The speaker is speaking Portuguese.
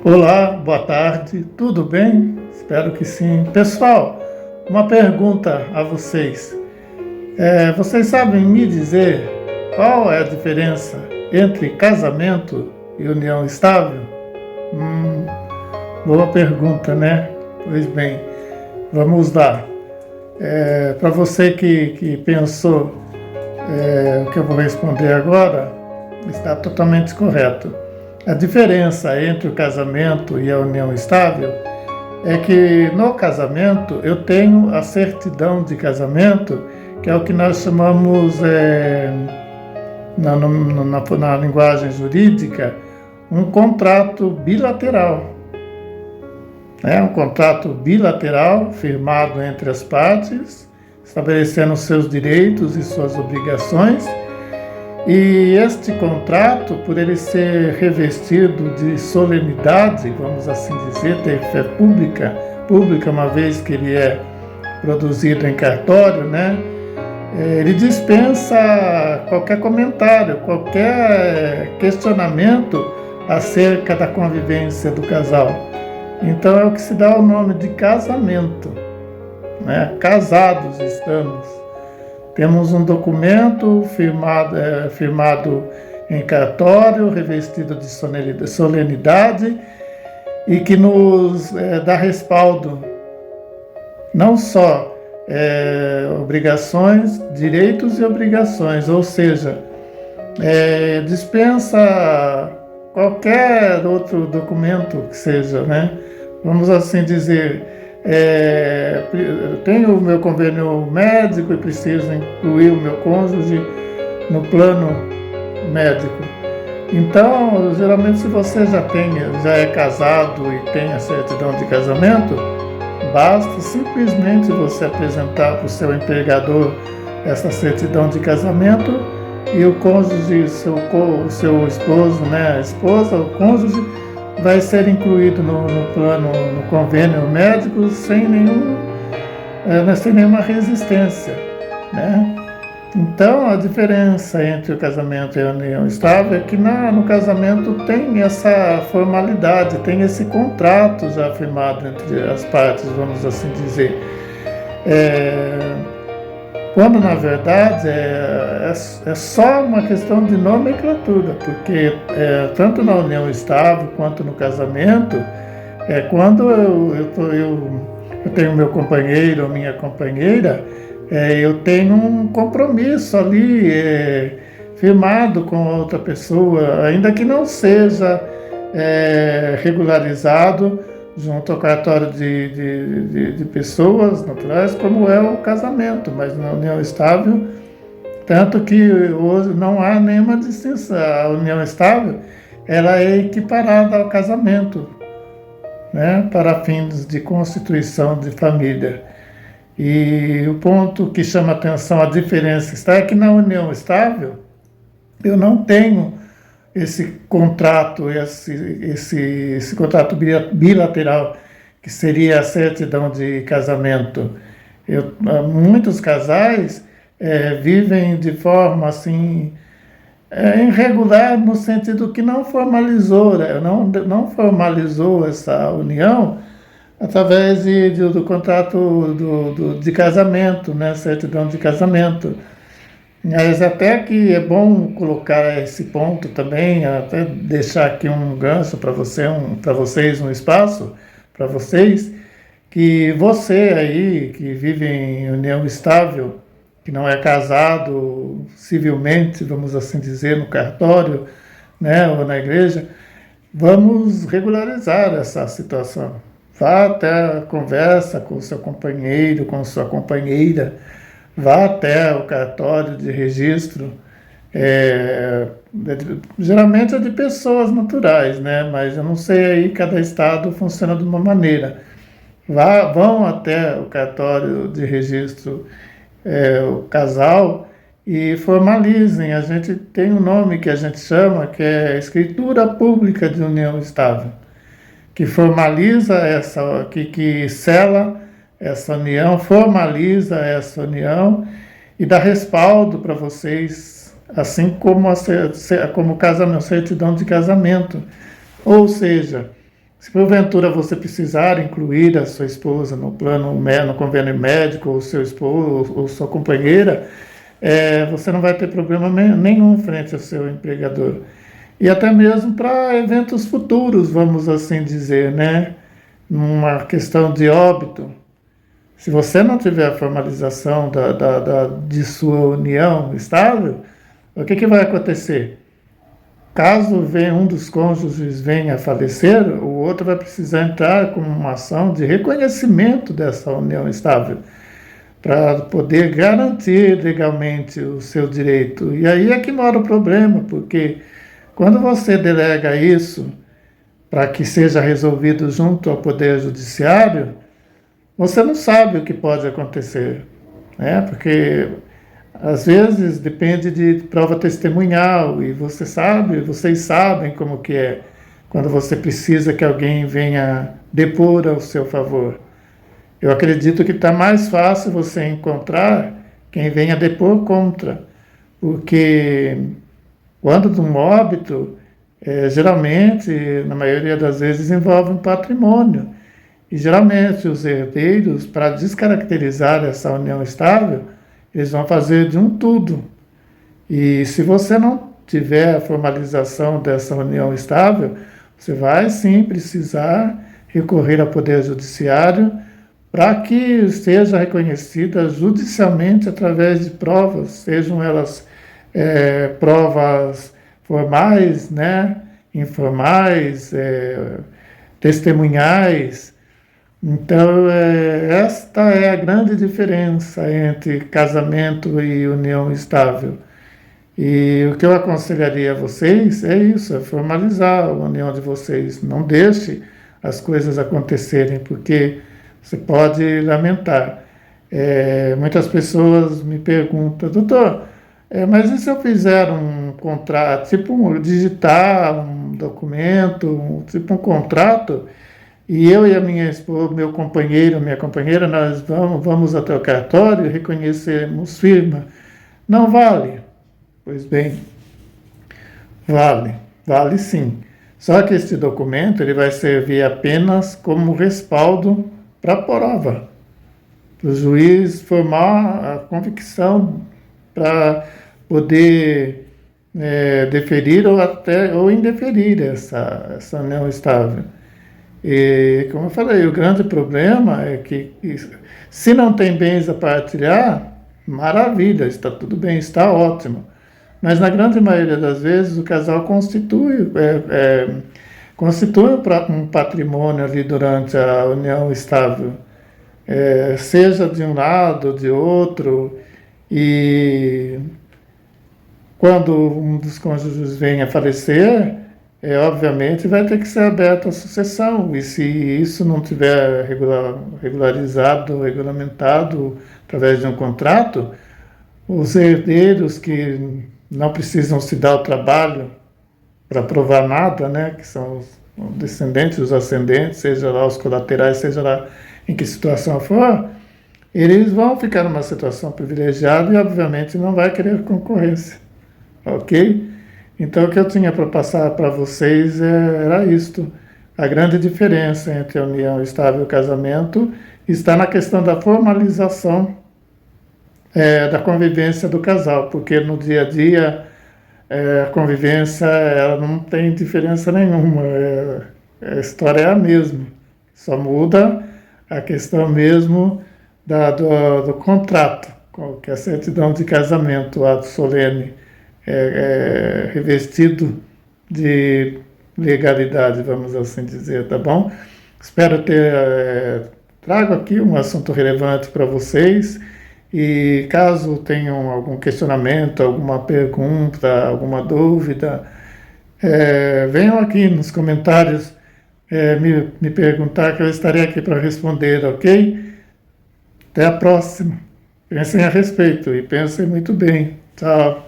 Olá, boa tarde, tudo bem? Espero que sim. Pessoal, uma pergunta a vocês. Vocês sabem me dizer qual é a diferença entre casamento e união estável? Boa pergunta, né? Pois bem, vamos lá. Para você que pensou o que eu vou responder agora, está totalmente correto. A diferença entre o casamento e a união estável é que no casamento eu tenho a certidão de casamento, que é o que nós chamamos, na linguagem jurídica, um contrato bilateral. É um contrato bilateral firmado entre as partes, estabelecendo seus direitos e suas obrigações. E este contrato, por ele ser revestido de solenidade, vamos assim dizer, ter fé pública, uma vez que ele é produzido em cartório, né? Ele dispensa qualquer comentário, qualquer questionamento acerca da convivência do casal. Então é o que se dá o nome de casamento, né? Casados estamos. Temos um documento firmado em cartório, revestido de solenidade e que nos dá respaldo, não só obrigações, direitos e obrigações, ou seja, dispensa qualquer outro documento que seja, né? Vamos assim dizer. Eu tenho o meu convênio médico e preciso incluir o meu cônjuge no plano médico. Então, geralmente, se você já é casado e tem a certidão de casamento, basta simplesmente você apresentar para o seu empregador essa certidão de casamento e o cônjuge, o seu esposo, né, a esposa, o cônjuge, vai ser incluído no plano, no convênio médico sem nenhuma resistência, né? Então, a diferença entre o casamento e a união estável é que no casamento tem essa formalidade, tem esse contrato já firmado entre as partes, vamos assim dizer. Quando, na verdade, é só uma questão de nomenclatura, porque tanto na união estável quanto no casamento, quando eu tenho meu companheiro ou minha companheira, eu tenho um compromisso ali firmado com outra pessoa, ainda que não seja regularizado junto ao cartório de pessoas naturais, como é o casamento, mas na união estável, tanto que hoje não há nenhuma distinção. A união estável, ela é equiparada ao casamento, né, para fins de constituição de família. E o ponto que chama atenção, a diferença está é que na união estável, eu não tenho esse contrato, esse contrato bilateral, que seria a certidão de casamento. Muitos casais vivem de forma assim irregular, no sentido que não formalizou, não formalizou essa união através do contrato de casamento, né, certidão de casamento. Mas até que é bom colocar esse ponto também, até deixar aqui um gancho para vocês, um espaço para vocês, que você aí que vive em união estável, que não é casado civilmente, vamos assim dizer, no cartório, né, ou na igreja, vamos regularizar essa situação. Vá até a conversa com o seu companheiro, com sua companheira, vá até o cartório de registro, geralmente é de pessoas naturais, né? Mas eu não sei aí, cada estado funciona de uma maneira. Vão até o cartório de registro, o casal, e formalizem. A gente tem um nome que a gente chama, que é Escritura Pública de União Estável, que formaliza que sela essa união, formaliza essa união e dá respaldo para vocês, assim como casamento, certidão de casamento. Ou seja, Se porventura você precisar incluir a sua esposa no plano, no convênio médico, ou seu esposo, ou sua companheira, você não vai ter problema nenhum frente ao seu empregador. E até mesmo para eventos futuros, vamos assim dizer, né? Numa questão de óbito. Se você não tiver a formalização de sua união estável, o que vai acontecer? Caso um dos cônjuges venha a falecer, o outro vai precisar entrar com uma ação de reconhecimento dessa união estável, para poder garantir legalmente o seu direito. E aí é que mora o problema, porque quando você delega isso para que seja resolvido junto ao Poder Judiciário, você não sabe o que pode acontecer, né? Porque às vezes depende de prova testemunhal e vocês sabem como que é quando você precisa que alguém venha depor ao seu favor. Eu acredito que está mais fácil você encontrar quem venha depor contra, porque quando de um óbito, geralmente, na maioria das vezes, envolve um patrimônio. E geralmente os herdeiros, para descaracterizar essa união estável, eles vão fazer de um tudo. E se você não tiver a formalização dessa união estável, você vai sim precisar recorrer ao Poder Judiciário para que seja reconhecida judicialmente através de provas, sejam elas provas formais, né, informais, testemunhais. Então, esta é a grande diferença entre casamento e união estável. E o que eu aconselharia a vocês é isso, é formalizar a união de vocês. Não deixe as coisas acontecerem, porque você pode lamentar. Muitas pessoas me perguntam, doutor, mas e se eu fizer um contrato, digitar um documento, tipo um contrato, e eu e a minha esposa, minha companheira, nós vamos até o cartório e reconhecemos firma. Não vale. Pois bem, vale sim. Só que este documento ele vai servir apenas como respaldo para a prova, para o juiz formar a convicção para poder deferir ou indeferir essa união estável. E, como eu falei, o grande problema é que se não tem bens a partilhar, maravilha, está tudo bem, está ótimo. Mas na grande maioria das vezes o casal constitui um patrimônio ali durante a união estável, seja de um lado ou de outro, e quando um dos cônjuges vem a falecer, obviamente vai ter que ser aberta a sucessão, e se isso não tiver regularizado, regulamentado através de um contrato, os herdeiros que não precisam se dar o trabalho para provar nada, né, que são os descendentes, os ascendentes, seja lá os colaterais, seja lá em que situação for, eles vão ficar numa situação privilegiada e, obviamente, não vai querer concorrência, ok? Então, o que eu tinha para passar para vocês era isto. A grande diferença entre a união estável e o casamento está na questão da formalização da convivência do casal, porque no dia a dia a convivência ela não tem diferença nenhuma, a história é a mesma, só muda a questão mesmo do contrato, que é a certidão de casamento, o ato solene, revestido de legalidade, vamos assim dizer, tá bom? Espero trago aqui um assunto relevante para vocês. E caso tenham algum questionamento, alguma pergunta, alguma dúvida, venham aqui nos comentários me perguntar, que eu estarei aqui para responder, ok? Até a próxima. Pensem a respeito e pensem muito bem. Tchau.